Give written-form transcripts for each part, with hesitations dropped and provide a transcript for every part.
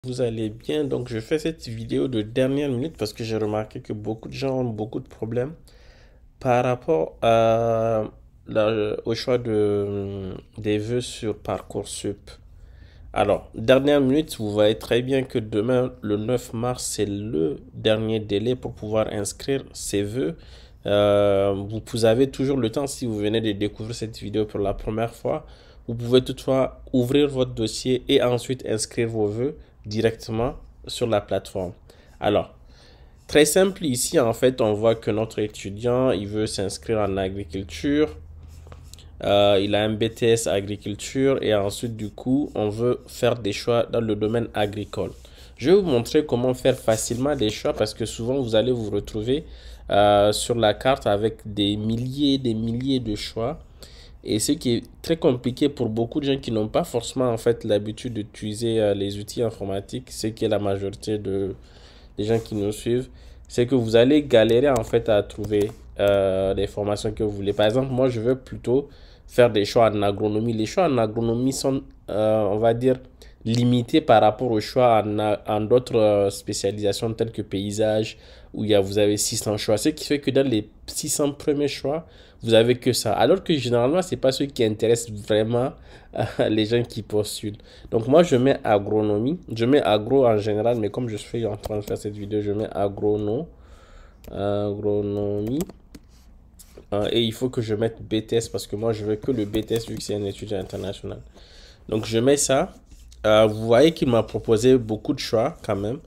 Vous allez bien, donc je fais cette vidéo de dernière minute parce que j'ai remarqué que beaucoup de gens ont beaucoup de problèmes par rapport au choix des vœux sur Parcoursup. Alors, dernière minute, vous voyez très bien que demain, le 9 mars, c'est le dernier délai pour pouvoir inscrire ses vœux. Vous avez toujours le temps, si vous venez de découvrir cette vidéo pour la première fois, vous pouvez toutefois ouvrir votre dossier et ensuite inscrire vos vœux directement sur la plateforme. Alors, très simple ici, en fait, on voit que notre étudiant, il veut s'inscrire en agriculture. Il a un BTS agriculture et ensuite du coup on veut faire des choix dans le domaine agricole. Je vais vous montrer comment faire facilement des choix parce que souvent vous allez vous retrouver sur la carte avec des milliers de choix. Et ce qui est très compliqué pour beaucoup de gens qui n'ont pas forcément en fait l'habitude d'utiliser les outils informatiques, ce qui est la majorité des gens qui nous suivent, c'est que vous allez galérer en fait à trouver les formations que vous voulez. Par exemple, moi je veux plutôt faire des choix en agronomie. Les choix en agronomie sont, on va dire, limités par rapport aux choix en d'autres spécialisations telles que paysage, où vous avez 600 choix. Ce qui fait que dans les 600 premiers choix, vous avez que ça. Alors que généralement, c'est pas ce qui intéresse vraiment les gens qui postulent. Donc moi, je mets agronomie. Je mets agro en général, mais comme je suis en train de faire cette vidéo, je mets agronomie. Et il faut que je mette BTS parce que moi, je veux que le BTS vu que c'est un étudiant international. Donc je mets ça. Vous voyez qu'il m'a proposé beaucoup de choix quand même.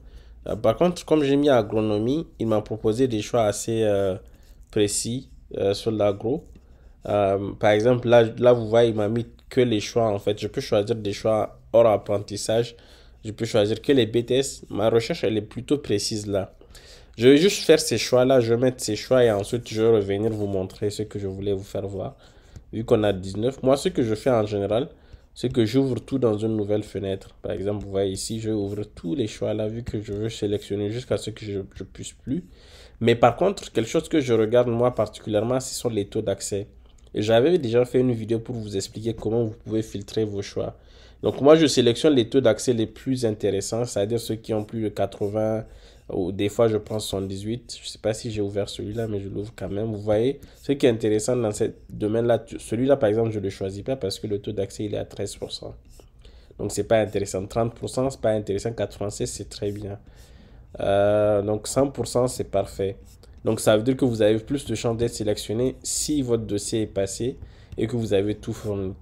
Par contre, comme j'ai mis agronomie, il m'a proposé des choix assez précis sur l'agro. Par exemple, là, vous voyez, il m'a mis que les choix en fait. Je peux choisir des choix hors apprentissage. Je peux choisir que les BTS. Ma recherche, elle est plutôt précise là. Je vais juste faire ces choix-là, je vais mettre ces choix et ensuite je vais revenir vous montrer ce que je voulais vous faire voir. Vu qu'on a 19, moi ce que je fais en général, c'est que j'ouvre tout dans une nouvelle fenêtre. Par exemple, vous voyez ici, je vais ouvrir tous les choix là, vu que je veux sélectionner jusqu'à ce que je puisse plus. Mais par contre, quelque chose que je regarde moi particulièrement, ce sont les taux d'accès. Et j'avais déjà fait une vidéo pour vous expliquer comment vous pouvez filtrer vos choix. Donc moi, je sélectionne les taux d'accès les plus intéressants, c'est-à-dire ceux qui ont plus de 80 ou des fois je prends 78. Je ne sais pas si j'ai ouvert celui-là, mais je l'ouvre quand même. Vous voyez, ce qui est intéressant dans ce domaine-là, celui-là par exemple, je ne le choisis pas parce que le taux d'accès il est à 13%. Donc c'est pas intéressant. 30%, c'est pas intéressant. 96, c'est très bien. Donc 100%, c'est parfait. Donc ça veut dire que vous avez plus de chances d'être sélectionné si votre dossier est passé et que vous avez tout fourni.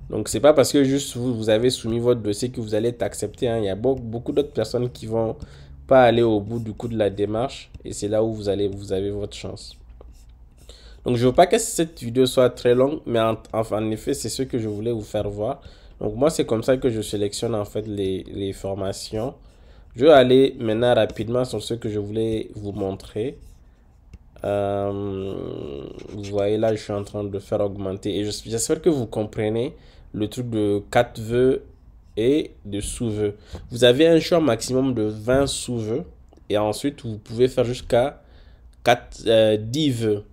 Donc c'est pas parce que juste vous avez soumis votre dossier que vous allez être accepté, hein. Il y a beaucoup d'autres personnes qui vont pas aller au bout du coup de la démarche et c'est là où vous avez votre chance. Donc je veux pas que cette vidéo soit très longue, mais en effet c'est ce que je voulais vous faire voir. Donc moi c'est comme ça que je sélectionne en fait les formations. Je vais aller maintenant rapidement sur ce que je voulais vous montrer. Vous voyez là, je suis en train de faire augmenter et j'espère que vous comprenez le truc de 4 vœux et de sous-vœux. Vous avez un choix maximum de 20 sous-vœux et ensuite vous pouvez faire jusqu'à 10 vœux.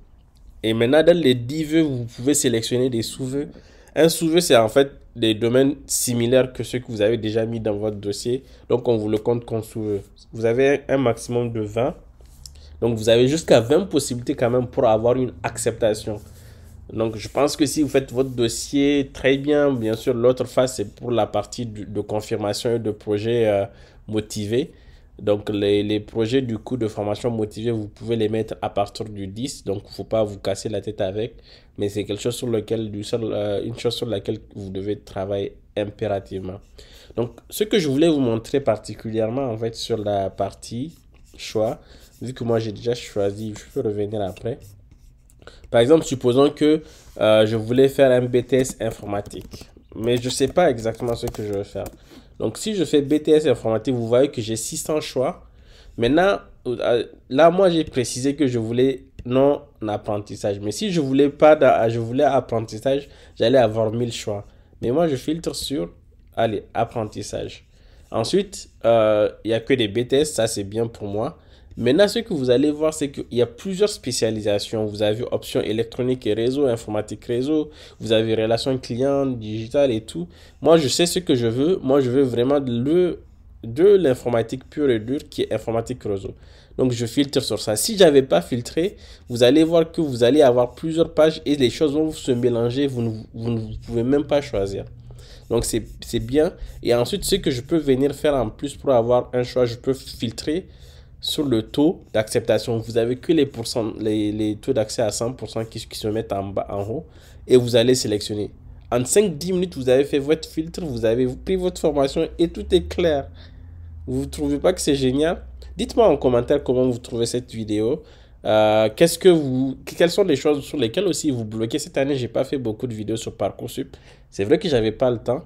Et maintenant, dans les 10 vœux, vous pouvez sélectionner des sous-vœux. Un sous-vœu, c'est en fait des domaines similaires que ceux que vous avez déjà mis dans votre dossier. Donc, on vous le compte comme sous-vœux. Vous avez un maximum de 20. Donc, vous avez jusqu'à 20 possibilités quand même pour avoir une acceptation. Donc, je pense que si vous faites votre dossier très bien sûr, l'autre phase, c'est pour la partie de confirmation et de projet motivé. Donc, les projets du coup de formation motivée, vous pouvez les mettre à partir du 10. Donc, il ne faut pas vous casser la tête avec. Mais c'est quelque chose sur lequel, une chose sur laquelle vous devez travailler impérativement. Donc, ce que je voulais vous montrer particulièrement, en fait, sur la partie choix, vu que moi j'ai déjà choisi, je peux revenir après. Par exemple, supposons que je voulais faire un BTS informatique, mais je ne sais pas exactement ce que je veux faire. Donc, si je fais BTS informatique, vous voyez que j'ai 600 choix. Maintenant, là, moi, j'ai précisé que je voulais non apprentissage. Mais si je voulais pas, je voulais apprentissage, j'allais avoir 1000 choix. Mais moi, je filtre sur, allez, apprentissage. Ensuite, il n'y a que des BTS, ça c'est bien pour moi. Maintenant, ce que vous allez voir, c'est qu'il y a plusieurs spécialisations. Vous avez options électronique et réseau, informatique réseau. Vous avez relations clients, digital et tout. Moi, je sais ce que je veux. Moi, je veux vraiment de l'informatique pure et dure qui est informatique réseau. Donc, je filtre sur ça. Si j'avais pas filtré, vous allez voir que vous allez avoir plusieurs pages et les choses vont se mélanger. Vous ne pouvez même pas choisir. Donc, c'est bien. Et ensuite, ce que je peux venir faire en plus pour avoir un choix, je peux filtrer sur le taux d'acceptation. Vous avez que les taux d'accès à 100% qui se mettent en bas, en haut. Et vous allez sélectionner. En 5-10 minutes, vous avez fait votre filtre, vous avez pris votre formation et tout est clair. Vous ne trouvez pas que c'est génial? Dites-moi en commentaire comment vous trouvez cette vidéo. Quelles sont les choses sur lesquelles aussi vous bloquez cette année? J'ai pas fait beaucoup de vidéos sur Parcoursup. C'est vrai que j'avais pas le temps,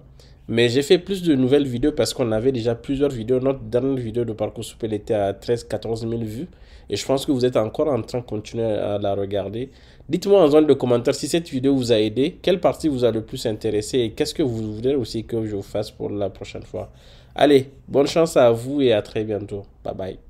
mais j'ai fait plus de nouvelles vidéos parce qu'on avait déjà plusieurs vidéos. Notre dernière vidéo de Parcoursup, elle était à 13-14 000 vues. Et je pense que vous êtes encore en train de continuer à la regarder. Dites-moi en zone de commentaires si cette vidéo vous a aidé, quelle partie vous a le plus intéressé et qu'est-ce que vous voulez aussi que je vous fasse pour la prochaine fois. Allez, bonne chance à vous et à très bientôt. Bye bye.